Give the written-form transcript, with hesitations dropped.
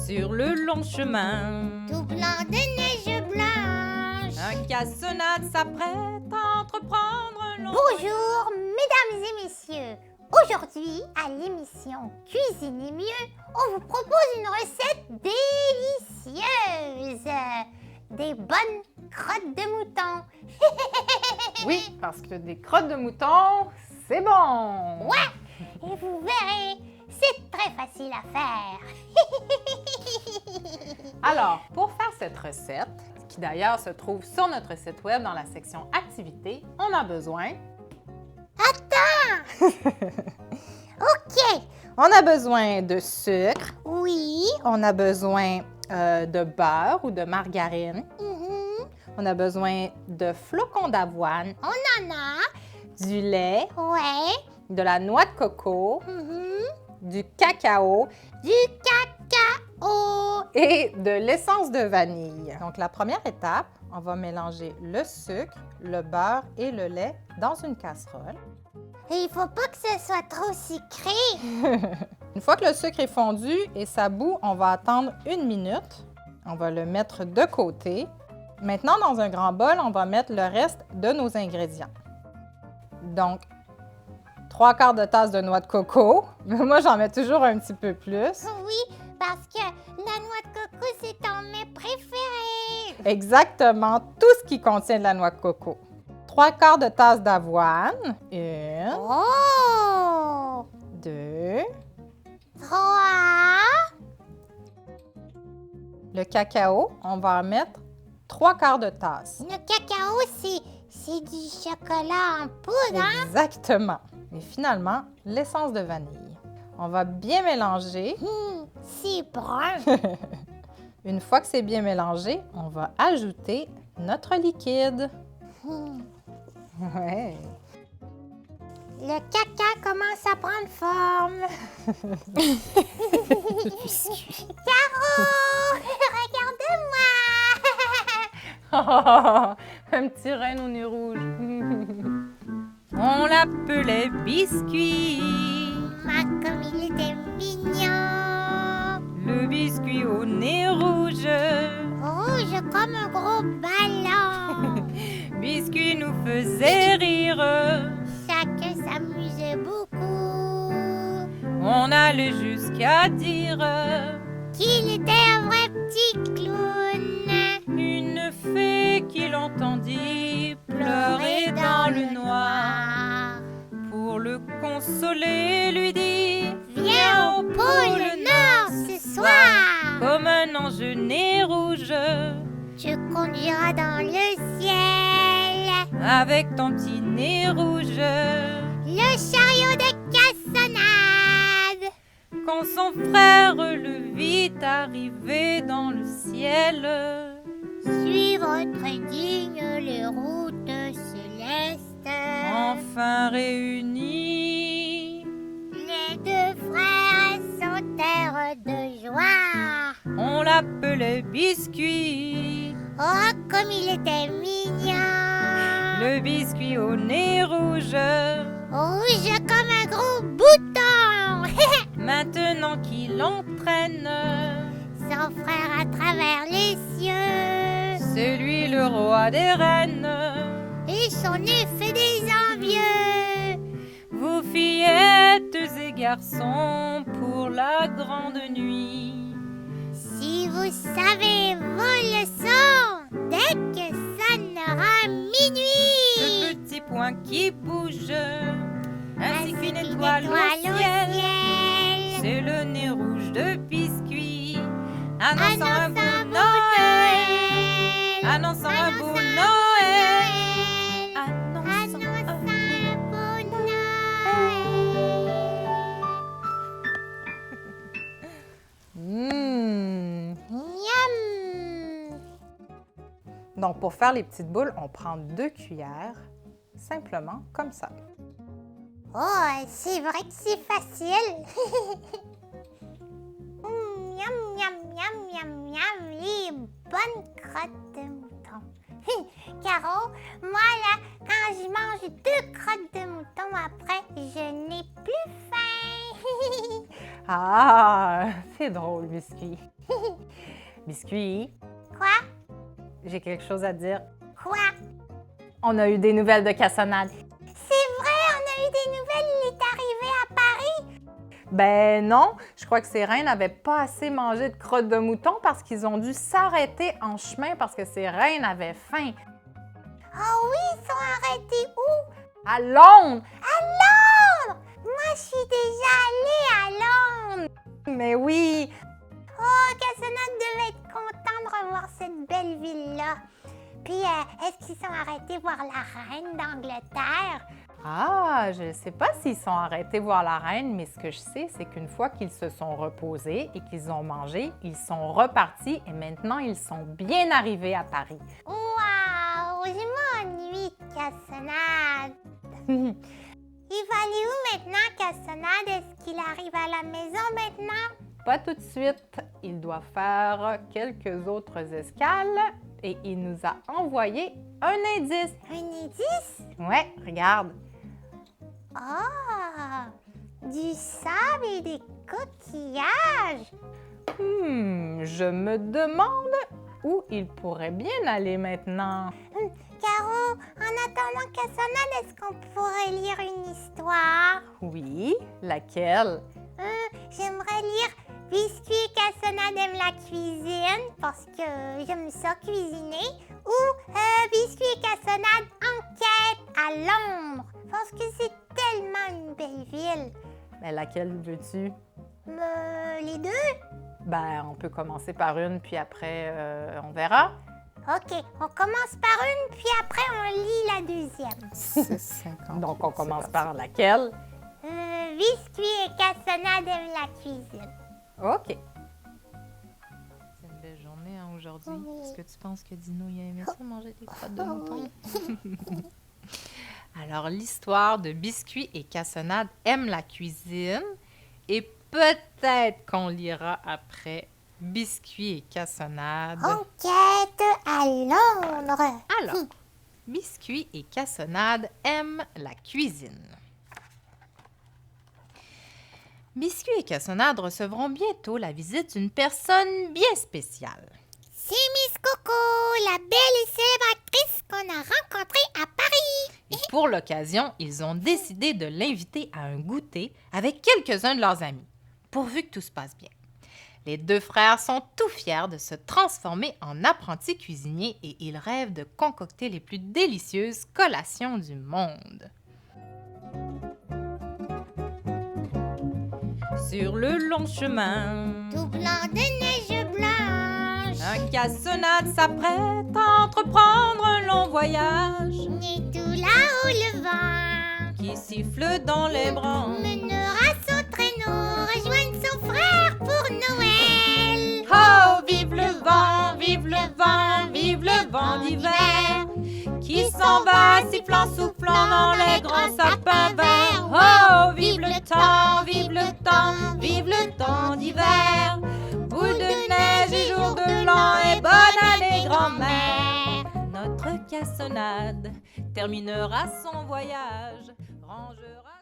sur le long chemin. tout blanc de neige blanche. Un cassonade s'apprête à entreprendre un long... Bonjour, mesdames et messieurs. Aujourd'hui, à l'émission Cuisiner mieux, on vous propose une recette délicieuse. Des bonnes crottes de mouton. Oui, parce que des crottes de mouton, c'est bon! Ouais, et vous verrez, c'est très facile à faire. Alors, pour faire cette recette, qui d'ailleurs se trouve sur notre site web dans la section Activités, on a besoin... Ok, On a besoin de sucre, oui. on a besoin de beurre ou de margarine, Mhm. on a besoin de flocons d'avoine, On en a. du lait, Ouais. de la noix de coco, Mhm. du cacao Du cacao. et de l'essence de vanille. Donc, la première étape, on va mélanger le sucre, le beurre et le lait dans une casserole. Et il faut pas que ce soit trop sucré. Une fois que le sucre est fondu et ça bout, on va attendre 1 minute. On va le mettre de côté. Maintenant, dans un grand bol, on va mettre le reste de nos ingrédients. Donc, 3/4 de tasse de noix de coco. Moi, j'en mets toujours un petit peu plus. Oui, parce que la noix de coco, c'est ton mets préféré. Exactement tout ce qui contient de la noix de coco. 3/4 de tasse d'avoine. 1, Oh! 2. 3. Le cacao, on va en mettre 3/4 de tasse. Le cacao, c'est du chocolat en poudre, hein? Exactement. Et finalement, l'essence de vanille. On va bien mélanger. C'est brun. Une fois que c'est bien mélangé, on va ajouter notre liquide. Ouais. Le caca commence à prendre forme. Caro, regarde-moi. Un petit reine au nez rouge. On l'appelait biscuit, Ah, comme il était mignon. le biscuit au nez rouge. Rouge comme un gros ballon. Biscuit nous faisait rire, Chacun s'amusait beaucoup. on allait jusqu'à dire Qu'il était un vrai petit clown. une fée qui l'entendit pleurer dans le noir. Pour le consoler, lui dit Viens au pôle Nord ce soir. comme un ange nez rouge, Tu conduiras dans le ciel avec ton petit nez rouge. le chariot de cassonade. Quand son frère le vit arriver dans le ciel, Suivre très digne les routes célestes. enfin réunis, Les deux frères sautèrent de joie. on l'appelait biscuit, Oh, comme il était mignon. le biscuit au nez rouge. Rouge comme un gros bouton. Maintenant qu'il entraîne Son frère à travers les cieux. c'est lui le roi des reines. Et son nez fait des envieux. Vous fillettes et garçons pour la grande nuit, Si vous savez vos leçons, dès que sonnera minuit. ce petit point qui bouge ainsi qu'une étoile au étoile ciel, c'est le nez rouge de biscuit, annonçant un beau Noël, annonçant un beau Noël, annonçant un beau Noël. Miam. Donc, pour faire les petites boules, on prend 2 cuillères, simplement comme ça. Oh, c'est vrai que c'est facile. Miam, miam, miam, miam, miam, les bonnes crottes de mouton. Caro, moi là, quand je mange 2 crottes de mouton après, je n'ai plus faim. Ah, c'est drôle, biscuit. Biscuit, Quoi? j'ai quelque chose à dire. Quoi? On a eu des nouvelles de Cassonade. C'est vrai, on a eu des nouvelles, il est arrivé à Paris. Ben non, je crois que ces reines n'avaient pas assez mangé de crottes de mouton parce qu'ils ont dû s'arrêter en chemin parce que ces reines avaient faim. Oh oui, ils sont arrêtés où? À Londres! À Londres! Moi, je suis déjà allée à Londres. Mais oui! Oh, Cassonade devait être content de revoir cette belle ville-là. Puis, est-ce qu'ils sont arrêtés voir la reine d'Angleterre? Ah, je ne sais pas s'ils sont arrêtés voir la reine, mais ce que je sais, c'est qu'une fois qu'ils se sont reposés et qu'ils ont mangé, ils sont repartis et maintenant ils sont bien arrivés à Paris. Waouh, je m'ennuie de Cassonade. Il va aller où maintenant, Cassonade? Est-ce qu'il arrive à la maison maintenant? Pas tout de suite, il doit faire quelques autres escales et il nous a envoyé un indice. Un indice? Ouais, regarde. Ah, du sable et des coquillages. Je me demande où il pourrait bien aller maintenant. Caro, en attendant Cassonade, est-ce qu'on pourrait lire une histoire? Oui, laquelle? J'aimerais lire Biscuit et Cassonade aiment la cuisine parce que j'aime ça cuisiner. Ou Biscuit et Cassonade enquête à Londres parce que c'est tellement une belle ville. Ben, laquelle veux-tu? Les deux? Ben, on peut commencer par une, puis après, on verra. Ok, on commence par une, puis après on lit la deuxième. C'est 50. Donc, on commence par laquelle? Biscuit et Cassonade aiment la cuisine. OK. C'est une belle journée aujourd'hui. Oui. Est-ce que tu penses que Dino il a aimé ça, manger des crottes de mouton? Alors, l'histoire de Biscuit et Cassonade aiment la cuisine et peut-être qu'on lira après Biscuit et Cassonade. Enquête à Londres. Alors, Biscuit et Cassonade aiment la cuisine. Biscuit et Cassonade recevront bientôt la visite d'une personne bien spéciale. C'est Miss Coco, la belle et célèbre actrice qu'on a rencontrée à Paris. Et pour l'occasion, ils ont décidé de l'inviter à un goûter avec quelques-uns de leurs amis, pourvu que tout se passe bien. Les deux frères sont tout fiers de se transformer en apprentis cuisiniers et ils rêvent de concocter les plus délicieuses collations du monde. Sur le long chemin, Tout blanc de neige blanche. un Cassonade s'apprête à entreprendre un long voyage Né tout là-haut le vent. qui siffle dans les branches. Mènera son traîneau, rejoindre son frère pour Noël. Oh, vive le vent, vive le vent, vive le vent d'hiver qui s'en va sifflant, soufflant dans les grands sapins verts. Oh, vive le temps, vive le temps, vive le temps d'hiver. Boule de neige et jour de l'an et bonne année grand-mère. Notre Cassonade terminera son voyage, rangera